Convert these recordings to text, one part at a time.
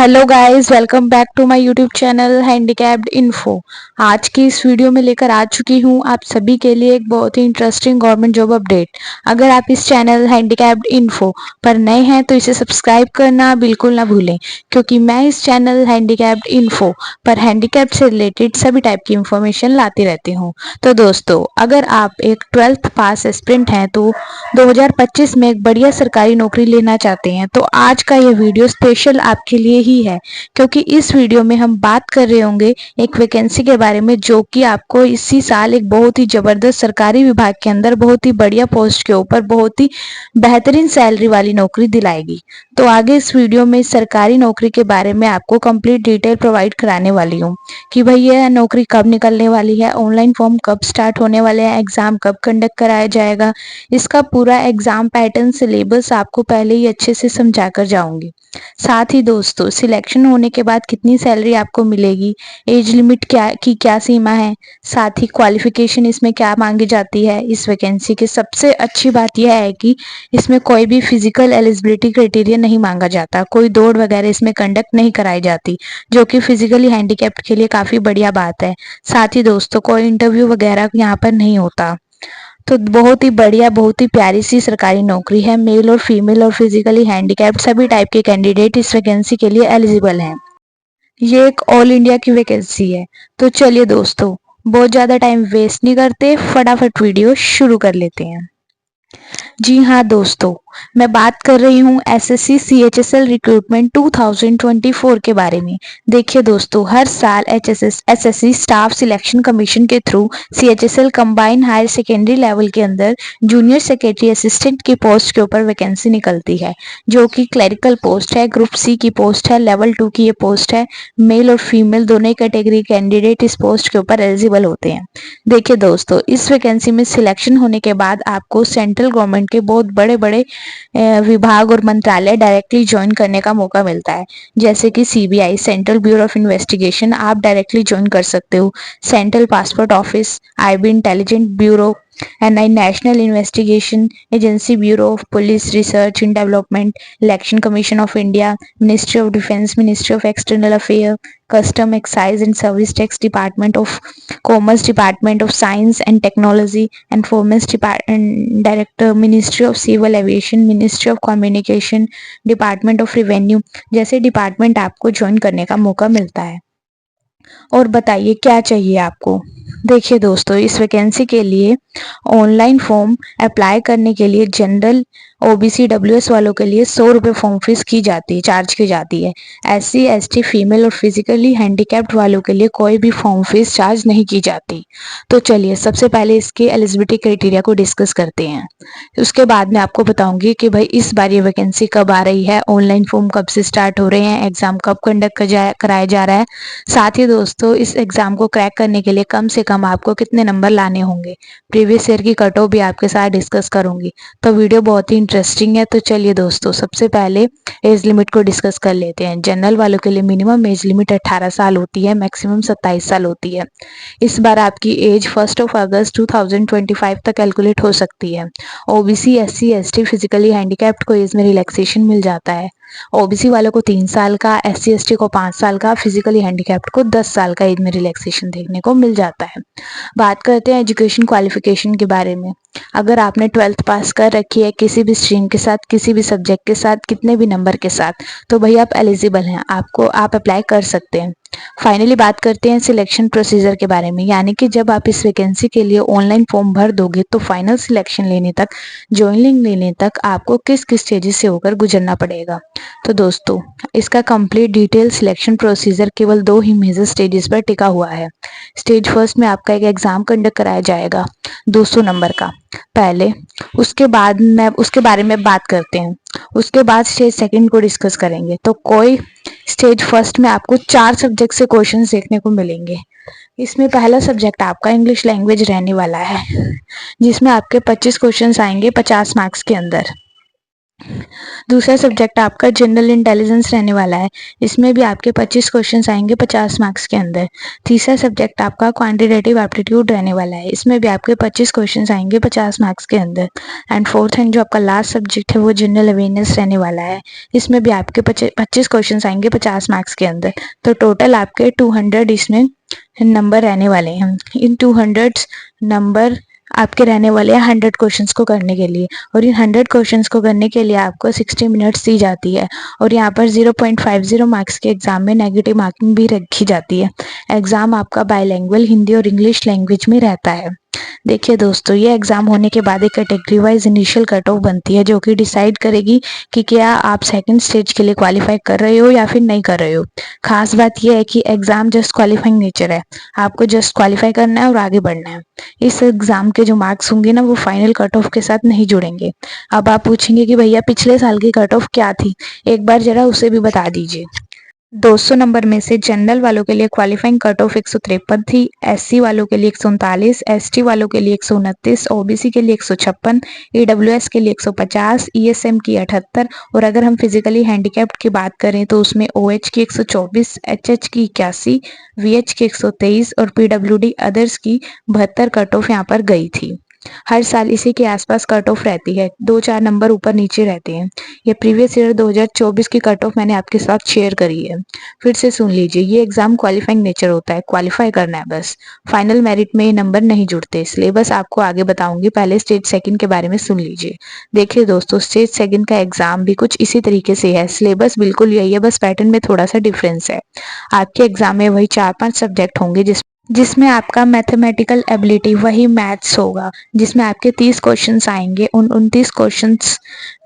Hello guys, welcome back to my YouTube channel handicapped info. आज की इस video में लेकर आ चुकी हूँ आप सभी के लिए एक बहुत ही इंटरेस्टिंग गवर्नमेंट जॉब अपडेट। अगर आप इस चैनल हैंडीकैप्ड इन्फो पर नए हैं तो इसे सब्सक्राइब करना बिल्कुल ना भूलें, क्योंकि मैं इस चैनल हैंडीकैप्ड इन्फो पर हैंडीकैप्ड से रिलेटेड सभी टाइप की इंफॉर्मेशन लाती रहती हूँ। तो दोस्तों, अगर आप एक 12th पास एस्पिरेंट हैं तो 2025 में एक बढ़िया सरकारी नौकरी लेना चाहते हैं तो आज का ये वीडियो स्पेशल आपके लिए ही है, क्योंकि इस वीडियो में हम बात कर रहे होंगे एक वैकेंसी के बारे में जो कि आपको इसी साल एक बहुत ही जबरदस्त सरकारी विभाग के अंदर बहुत ही बढ़िया पोस्ट के ऊपर बहुत ही बेहतरीन सैलरी वाली नौकरी दिलाएगी। तो आगे इस वीडियो में सरकारी नौकरी के बारे में आपको कंप्लीट डिटेल प्रोवाइड कराने वाली हूँ कि भाई यह नौकरी कब निकलने वाली है, ऑनलाइन फॉर्म कब स्टार्ट होने वाले हैं, एग्जाम कब कंडक्ट कराया जाएगा, इसका पूरा एग्जाम पैटर्न सिलेबस आपको पहले ही अच्छे से समझा कर जाऊंगी। साथ ही दोस्तों, सिलेक्शन होने के बाद कितनी सैलरी आपको मिलेगी, एज लिमिट क्या सीमा है, साथ ही क्वालिफिकेशन इसमें क्या मांगी जाती है। इस वैकेंसी की सबसे अच्छी बात यह है कि इसमें कोई भी फिजिकल एलिजिबिलिटी क्राइटेरिया नहीं मांगा जाता, कोई दौड़ वगैरह इसमें कंडक्ट नहीं कराई जाती, जो कि फिजिकली हैंडीकैप्ड के लिए काफी बढ़िया बात है। साथ ही दोस्तों, कोई इंटरव्यू वगैरह यहाँ पर नहीं होता। तो बहुत ही बढ़िया, बहुत ही प्यारी सी सरकारी नौकरी है। मेल और फीमेल और फिजिकली हैंडीकैप्ड सभी टाइप के कैंडिडेट इस वैकेंसी के लिए एलिजिबल हैं। ये एक ऑल इंडिया की वैकेंसी है। तो चलिए दोस्तों, बहुत ज़्यादा टाइम वेस्ट नहीं करते, फटाफट वीडियो शुरू कर लेते हैं। जी हाँ दोस्तों, मैं बात कर रही हूँ एसएससी सीएचएसएल रिक्रूटमेंट 2024 के बारे में। देखिए दोस्तों, हर साल एसएससी स्टाफ सिलेक्शन कमीशन के through CHSL combined higher secondary level के अंदर जूनियर सेक्रेटरी असिस्टेंट की पोस्ट के ऊपर वैकेंसी निकलती है, जो कि क्लरिकल पोस्ट है, ग्रुप सी की पोस्ट है, लेवल 2 की ये पोस्ट है। मेल और फीमेल दोनों ही कैटेगरी कैंडिडेट इस पोस्ट के ऊपर एलिजिबल होते हैं। देखिए दोस्तों, इस वैकेंसी में सिलेक्शन होने के बाद आपको सेंट्रल गवर्नमेंट के बहुत बड़े बड़े विभाग और मंत्रालय डायरेक्टली ज्वाइन करने का मौका मिलता है, जैसे कि CBI central bureau of investigation आप डायरेक्टली ज्वाइन कर सकते हो, central passport office, IB intelligent bureau, N I national investigation agency, bureau of police research and development, election commission of India, ministry of defence, ministry of external affair, custom excise and service tax department of commerce, department of science and technology enforcement director, ministry of civil aviation, ministry of communication, department of revenue जैसे department आपको join करने का मौका मिलता है। और बताइए क्या चाहिए आपको। देखिए दोस्तों, इस वैकेंसी के लिए ऑनलाइन फॉर्म अप्लाई करने के लिए जनरल ओबीसी डब्ल्यूएस वालों के लिए 100 रुपये फॉर्म फीस चार्ज की जाती है। एससी एसटी फीमेल और फिजिकली हैंडीकैप्ड वालों के लिए कोई भी फॉर्म फीस चार्ज नहीं की जाती। तो चलिए सबसे पहले इसके एलिजिबिलिटी क्राइटेरिया को डिस्कस करते हैं। उसके बाद मैं आपको बताऊंगी कि भाई इस बार ये वैकेंसी कब आ रही है, ऑनलाइन फॉर्म कब से स्टार्ट हो रहे हैं, एग्जाम कब कंडक्ट कराया जा रहा है। साथ ही दोस्तों, इस एग्जाम को क्रैक करने के लिए कम से कम आपको कितने नंबर लाने होंगे, प्रीवियस ईयर की कट ऑफ भी आपके साथ डिस्कस करूंगी। तो वीडियो बहुत ही इंटरेस्टिंग है। तो चलिए दोस्तों, सबसे पहले एज लिमिट को डिस्कस कर लेते हैं। जनरल वालों के लिए मिनिमम एज लिमिट 18 साल होती है, मैक्सिमम 27 साल होती है। इस बार आपकी एज 1 अगस्त 2025 तक कैलकुलेट हो सकती है। OBC SC ST physically handicapped को एज में रिलैक्सेशन मिल जाता है। ओबीसी वालों को 3 साल का, एससी एसटी को 5 साल का, फिजिकली हैंडीकैप्ड को 10 साल का एज में रिलैक्सेशन देखने को मिल जाता है। बात करते हैं एजुकेशन क्वालिफिकेशन के बारे में। अगर आपने 12th पास कर रखी है किसी भी स्ट्रीम के साथ, किसी भी सब्जेक्ट के साथ, कितने भी नंबर के साथ, तो भाई आप एलिजिबल हैं, आप अप्लाई कर सकते हैं। फाइनली बात करते हैं सिलेक्शन प्रोसीजर के बारे में, यानी कि जब आप इस वैकेंसी के लिए ऑनलाइन फॉर्म भर दोगे तो फाइनल सिलेक्शन लेने तक, ज्वाइनिंग लेने तक आपको किस किस स्टेजेस से होकर गुजरना पड़ेगा। तो दोस्तों, इसका कंप्लीट डिटेल सिलेक्शन प्रोसीजर केवल 2 ही मेजर स्टेजेस पर टिका हुआ है। स्टेज फर्स्ट में आपका एक एग्जाम कंडक्ट कराया जाएगा 200 नंबर का पहले, उसके बारे में बात करते हैं। उसके बाद स्टेज सेकंड को डिस्कस करेंगे। तो कोई स्टेज फर्स्ट में आपको 4 सब्जेक्ट से क्वेश्चंस देखने को मिलेंगे। इसमें पहला सब्जेक्ट आपका इंग्लिश लैंग्वेज रहने वाला है, जिसमें आपके 25 क्वेश्चंस आएंगे 50 मार्क्स के अंदर। दूसरा सब्जेक्ट आपका जनरल इंटेलिजेंस रहने वाला है, इसमें भी आपके 25 क्वेश्चंस आएंगे 50 मार्क्स के अंदर। तीसरा सब्जेक्ट आपका क्वांटिटेटिव एप्टीट्यूड रहने वाला है, इसमें भी आपके 25 क्वेश्चंस आएंगे 50 मार्क्स के अंदर। एंड फोर्थ एंड जो आपका लास्ट सब्जेक्ट है वो जनरल अवेयरनेस रहने वाला है, इसमें भी आपके 25 क्वेश्चंस आएंगे 50 मार्क्स के अंदर। तो टोटल आपके 200 इसमें नंबर रहने वाले हैं। इन 200 नंबर आपके रहने वाले हैं 100 क्वेश्चंस को करने के लिए, और इन 100 क्वेश्चंस को करने के लिए आपको 60 मिनट्स दी जाती है। और यहाँ पर 0.50 मार्क्स के एग्जाम में नेगेटिव मार्किंग भी रखी जाती है। एग्जाम आपका बाइलैंग्वेज हिंदी और इंग्लिश लैंग्वेज में रहता है। देखिए दोस्तों, ये एग्जाम होने के बाद एक category wise initial cut off बनती है, जो कि डिसाइड करेगी कि क्या आप सेकंड स्टेज के लिए क्वालिफाई कर रहे हो या फिर नहीं कर रहे हो। खास बात यह है कि एग्जाम जस्ट क्वालिफाइंग नेचर है, आपको जस्ट क्वालिफाई करना है और आगे बढ़ना है। इस एग्जाम के जो मार्क्स होंगे ना, वो फाइनल कट ऑफ के साथ नहीं जुड़ेंगे। अब आप पूछेंगे कि भैया पिछले साल की कट ऑफ क्या थी, एक बार जरा उसे भी बता दीजिए। 200 नंबर में से जनरल वालों के लिए क्वालिफाइंग कट ऑफ 153 थी, एससी वालों के लिए 139, एसटी वालों के लिए 129, ओबीसी के लिए 156, ईडब्ल्यूएस के लिए 150, ईएसएम की 78, और अगर हम फिजिकली हैंडीकैप्ड की बात करें तो उसमें ओएच की 124, एचएच की 81, वीएच की 123 और पीडब्ल्यूडी अदर्स की 72 कट ऑफ यहाँ पर गई थी। हर साल इसी के आसपास कट ऑफ रहती है, 2-4 नंबर ऊपर नीचे रहते हैं। ये प्रीवियस ईयर 2024 की कट ऑफ मैंने आपके साथ शेयर करी है। फिर से सुन लीजिए, ये एग्जाम क्वालिफाइंग नेचर होता है, क्वालिफाई करना है बस, फाइनल मेरिट में ये नंबर नहीं जुड़ते। सिलेबस आपको आगे बताऊंगी, पहले स्टेज सेकंड के बारे में सुन लीजिए। देखिए दोस्तों, स्टेज सेकंड का एग्जाम भी कुछ इसी तरीके से है, सिलेबस बिल्कुल यही है, बस पैटर्न में थोड़ा सा डिफरेंस है। आपके एग्जाम में वही 4-5 सब्जेक्ट होंगे जिसमें आपका मैथमेटिकल एबिलिटी वही मैथ्स होगा, जिसमें आपके 30 क्वेश्चंस आएंगे। उन 29 क्वेश्चंस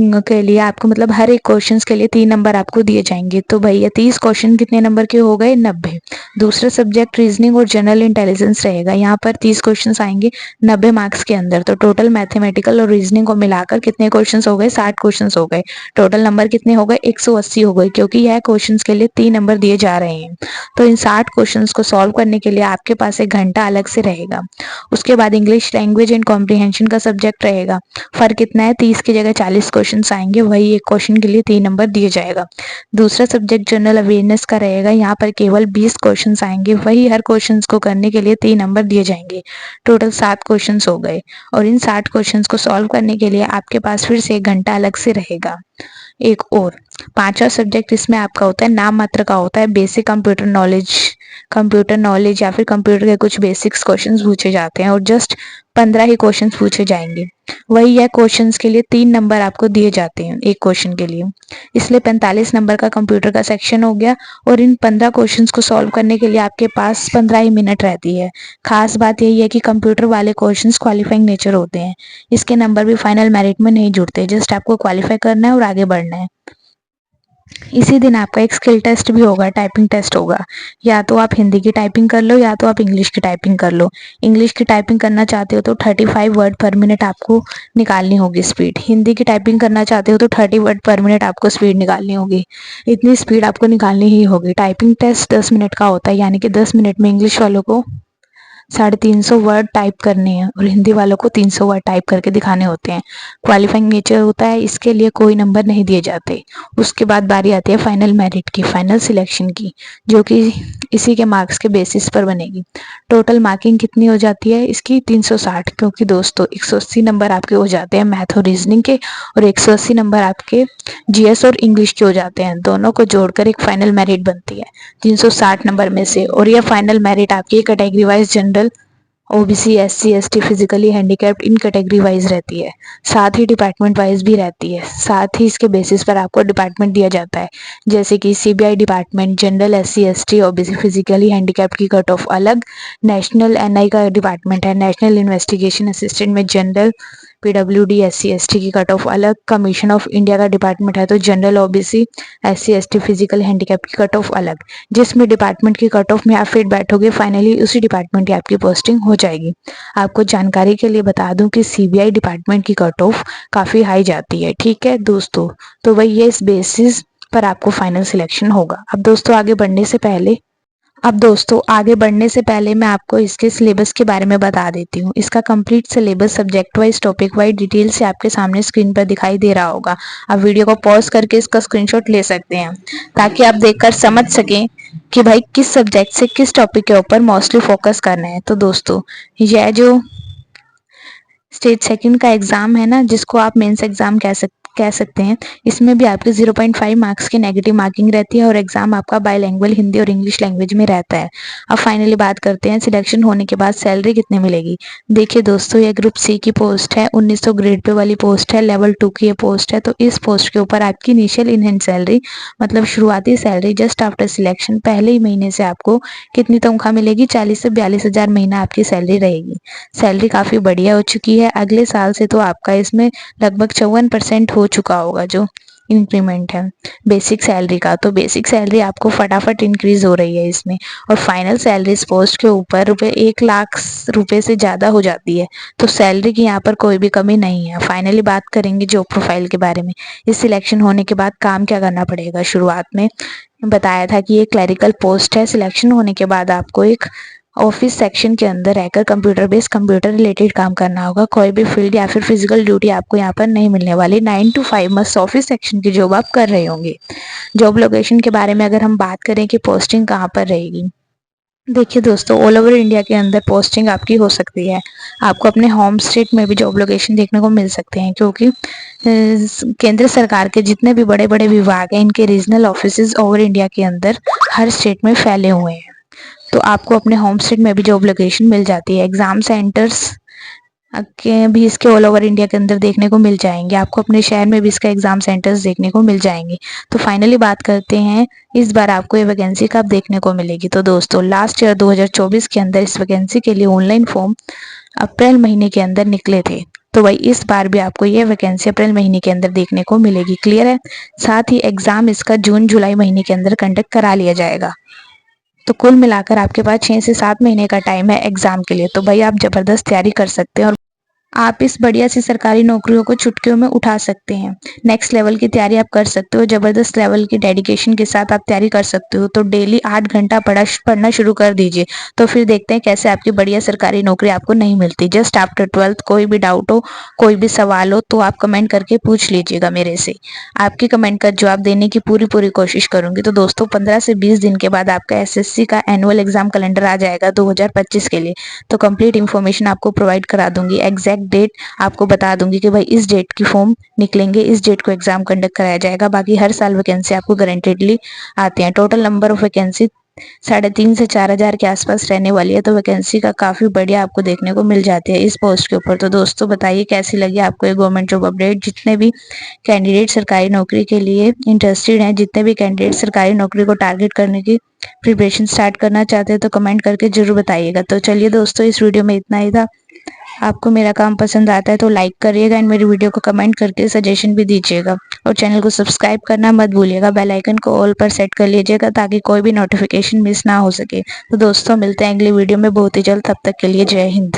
के लिए आपको मतलब हर एक क्वेश्चंस के लिए 3 नंबर आपको दिए जाएंगे। तो भैया 30 क्वेश्चन कितने नंबर के हो गए? 90। दूसरा सब्जेक्ट रीजनिंग और जनरल इंटेलिजेंस रहेगा, यहाँ पर 30 क्वेश्चंस आएंगे 90 मार्क्स के अंदर। तो टोटल मैथमेटिकल और रीजनिंग को मिलाकर कितने क्वेश्चन हो गए? 60 क्वेश्चन हो गए। टोटल नंबर कितने हो गए? 180 हो गए, क्योंकि यह क्वेश्चन के लिए 3 नंबर दिए जा रहे हैं। तो इन 60 क्वेश्चंस को सॉल्व करने के लिए आपके पास 1 घंटा अलग से रहेगा। उसके बाद इंग्लिश लैंग्वेज एंड कॉम्प्रिहेंशन का सब्जेक्ट रहेगा। फर्क कितना है? 30 की जगह 40 क्वेश्चन आएंगे, वही एक क्वेश्चन के लिए 3 नंबर दिए जाएगा। दूसरा सब्जेक्ट जनरल अवेयरनेस का रहेगा, यहाँ पर केवल 20 क्वेश्चन आएंगे, वही हर क्वेश्चन को करने के लिए 3 नंबर दिए जाएंगे। टोटल 7 क्वेश्चन हो गए, और इन 60 क्वेश्चन को सॉल्व करने के लिए आपके पास फिर से 1 घंटा अलग से रहेगा। एक और पांचवा सब्जेक्ट इसमें आपका होता है, नाम मात्र का होता है, बेसिक कंप्यूटर नॉलेज या फिर कंप्यूटर के कुछ बेसिक्स क्वेश्चंस पूछे जाते हैं, और जस्ट 15 ही क्वेश्चंस पूछे जाएंगे। वही है, क्वेश्चंस के लिए 3 नंबर आपको दिए जाते हैं एक क्वेश्चन के लिए, इसलिए 45 नंबर का कंप्यूटर का सेक्शन हो गया। और इन 15 क्वेश्चंस को सॉल्व करने के लिए आपके पास 15 ही मिनट रहती है। खास बात यही है कि कंप्यूटर वाले क्वेश्चंस क्वालिफाइंग नेचर होते हैं, इसके नंबर भी फाइनल मेरिट में नहीं जुड़ते, जस्ट आपको क्वालिफाई करना है और आगे बढ़ना है। इसी दिन आपका एक स्किल टेस्ट भी होगा, टाइपिंग टेस्ट होगा। या तो आप हिंदी की टाइपिंग कर लो या तो आप इंग्लिश की टाइपिंग कर लो। इंग्लिश की टाइपिंग करना चाहते हो तो 35 वर्ड पर मिनट आपको निकालनी होगी स्पीड। हिंदी की टाइपिंग करना चाहते हो तो 30 वर्ड पर मिनट आपको स्पीड निकालनी होगी। इतनी स्पीड आपको निकालनी ही होगी। टाइपिंग टेस्ट 10 मिनट का होता है, यानी कि 10 मिनट में इंग्लिश वालों को 350 वर्ड टाइप करने हैं और हिंदी वालों को 300 वर्ड टाइप करके दिखाने होते हैं। क्वालिफाइंग नेचर होता है, इसके लिए कोई नंबर नहीं दिए जाते। उसके बाद बारी आती है फाइनल मेरिट की, फाइनल सिलेक्शन की, जो कि इसी के मार्क्स के बेसिस पर बनेगी। टोटल मार्किंग कितनी हो जाती है इसकी? 360, क्योंकि दोस्तों 180 नंबर आपके हो जाते हैं मैथ और रीजनिंग के, और 180 नंबर आपके जीएस और इंग्लिश के हो जाते हैं। दोनों को जोड़कर एक फाइनल मेरिट बनती है 360 नंबर में से। और यह फाइनल मेरिट आपकी category wise general, OBC, SC, ST, physically handicapped इन कैटेगरी वाइज रहती है, साथ ही डिपार्टमेंट वाइज भी रहती है। साथ ही इसके बेसिस पर आपको डिपार्टमेंट दिया जाता है, जैसे कि CBI department, general, SC, ST, OBC, physically handicapped की कट ऑफ अलग, नेशनल एनआई का डिपार्टमेंट है, नेशनल इन्वेस्टिगेशन असिस्टेंट में जनरल, पीडब्ल्यूडी, एससी, एसटी की कट ऑफ अलग, कमीशन ऑफ इंडिया का डिपार्टमेंट है तो general, OBC, SC, ST, physical handicap की कट ऑफ अलग। जिसमें डिपार्टमेंट की कट ऑफ में आप फिट बैठोगे, फाइनली उसी डिपार्टमेंट की आपकी पोस्टिंग हो जाएगी। आपको जानकारी के लिए बता दूं कि सीबीआई डिपार्टमेंट की कट ऑफ काफी हाई जाती है। ठीक है दोस्तों, तो वही है, इस बेसिस पर आपको फाइनल सिलेक्शन होगा। अब दोस्तों आगे बढ़ने से पहले अब दोस्तों आगे बढ़ने से पहले मैं आपको इसके सिलेबस के बारे में बता देती हूँ। इसका complete syllabus subject wise topic wise detail से आपके सामने स्क्रीन पर दिखाई दे रहा होगा। आप वीडियो को पॉज करके इसका स्क्रीनशॉट ले सकते हैं ताकि आप देखकर समझ सकें कि भाई किस सब्जेक्ट से किस टॉपिक के ऊपर मोस्टली फोकस करना है। तो दोस्तों यह जो स्टेज सेकंड का एग्जाम है ना, जिसको आप मेंस एग्जाम कह सकते हैं, इसमें भी आपके 0.5 मार्क्स की नेगेटिव मार्किंग रहती है और एग्जाम आपका बायलैंग्वेज हिंदी और इंग्लिश लैंग्वेज में रहता है। अब फाइनली बात करते हैं सिलेक्शन होने के बाद सैलरी कितने मिलेगी। देखिए दोस्तों, ये ग्रुप सी की पोस्ट है, 1900 ग्रेड पे वाली पोस्ट है, लेवल 2 की ये पोस्ट है। तो इस पोस्ट के ऊपर आपकी इनिशियल इन हैंड सैलरी मतलब शुरुआती सैलरी जस्ट आफ्टर सिलेक्शन पहले ही महीने से आपको कितनी तनख्वाह मिलेगी, 40 से 42 हजार महीना आपकी सैलरी रहेगी। सैलरी काफी बढ़िया हो चुकी है। अगले साल से तो आपका इसमें लगभग 54% हो चुका होगा जो इंक्रीमेंट है बेसिक सैलरी का। तो बेसिक सैलरी आपको फटाफट इंक्रीज हो रही है इसमें। और फाइनल सैलरी इस पोस्ट के ऊपर रुपए 1 लाख रुपए से ज्यादा हो जाती है। तो सैलरी की यहाँ पर कोई भी कमी नहीं है। फाइनली बात करेंगे जॉब प्रोफाइल के बारे में। इस सिलेक्शन होने के बाद काम क्या करना पड़ेगा। शुरुआत में बताया था कि ये क्लरिकल पोस्ट है। सिलेक्शन होने के बाद आपको एक ऑफिस सेक्शन के अंदर रहकर कंप्यूटर बेस्ड कंप्यूटर रिलेटेड काम करना होगा। कोई भी फील्ड या फिर फिजिकल ड्यूटी आपको यहाँ पर नहीं मिलने वाली। 9 to 5 मस्त ऑफिस सेक्शन की जॉब आप कर रहे होंगे। जॉब लोकेशन के बारे में अगर हम बात करें कि पोस्टिंग कहाँ पर रहेगी, देखिए दोस्तों, ऑल ओवर इंडिया के अंदर पोस्टिंग आपकी हो सकती है। आपको अपने होम स्टेट में भी जॉब लोकेशन देखने को मिल सकते हैं, क्योंकि केंद्र सरकार के जितने भी बड़े बड़े विभाग हैं इनके रीजनल ऑफिसेज ओवर इंडिया के अंदर हर स्टेट में फैले हुए हैं। तो आपको अपने होम स्टेट में भी जॉब लोकेशन मिल जाती है। एग्जाम सेंटर्स के भी इसके ऑल ओवर इंडिया के अंदर देखने को मिल जाएंगे। आपको अपने शहर में भी इसका एग्जाम सेंटर्स देखने को मिल जाएंगे। तो फाइनली बात करते हैं इस बार आपको ये वैकेंसी कब देखने को मिलेगी। तो दोस्तों लास्ट ईयर 2024 के अंदर इस वैकेंसी के लिए ऑनलाइन फॉर्म अप्रैल महीने के अंदर निकले थे। तो भाई इस बार भी आपको ये वैकेंसी अप्रैल महीने के अंदर देखने को मिलेगी। क्लियर है। साथ ही एग्जाम इसका जून जुलाई महीने के अंदर कंडक्ट करा लिया जाएगा। तो कुल मिलाकर आपके पास 6 से 7 महीने का टाइम है एग्जाम के लिए। तो भाई आप जबरदस्त तैयारी कर सकते हैं और आप इस बढ़िया सी सरकारी नौकरियों को चुटकियों में उठा सकते हैं। नेक्स्ट लेवल की तैयारी आप कर सकते हो। जबरदस्त लेवल की डेडिकेशन के साथ आप तैयारी कर सकते हो। तो डेली 8 घंटा पढ़ना शुरू कर दीजिए। तो फिर देखते हैं कैसे आपकी बढ़िया सरकारी नौकरी आपको नहीं मिलती। जस्ट आफ्टर 12th कोई भी डाउट हो, कोई भी सवाल हो तो आप कमेंट करके पूछ लीजिएगा मेरे से। आपकी कमेंट का जवाब देने की पूरी कोशिश करूंगी। तो दोस्तों 15 से 20 दिन के बाद आपका एसएससी का एनुअल एग्जाम कैलेंडर आ जाएगा 2025 के लिए। तो कंप्लीट इन्फॉर्मेशन आपको प्रोवाइड करा दूंगी। एग्जैक्ट डेट आपको बता दूंगी कि भाई इस डेट की फॉर्म निकलेंगे, इस डेट को एग्जाम कंडक्ट कराया जाएगा। बाकी हर साल वैकेंसी आपको गारंटेडली आती है। टोटल नंबर ऑफ वैकेंसी 3,500 से 4,000 के आसपास रहने वाली है। तो वैकेंसी का काफी बढ़िया आपको देखने को मिल जाती है इस पोस्ट के ऊपर। तो दोस्तों बताइए कैसी लगी आपको ये गवर्नमेंट जॉब अपडेट। जितने भी कैंडिडेट सरकारी नौकरी के लिए इंटरेस्टेड हैं, जितने भी कैंडिडेट सरकारी नौकरी को टारगेट करने की प्रिपरेशन स्टार्ट करना चाहते हैं, तो कमेंट करके जरूर बताइएगा। तो चलिए दोस्तों, इस वीडियो में इतना ही था। आपको मेरा काम पसंद आता है तो लाइक करिएगा एंड मेरी वीडियो को कमेंट करके सजेशन भी दीजिएगा। और चैनल को सब्सक्राइब करना मत भूलिएगा। बेल आइकन को ऑल पर सेट कर लीजिएगा ताकि कोई भी नोटिफिकेशन मिस ना हो सके। तो दोस्तों मिलते हैं अगली वीडियो में बहुत ही जल्द। तब तक के लिए जय हिंद।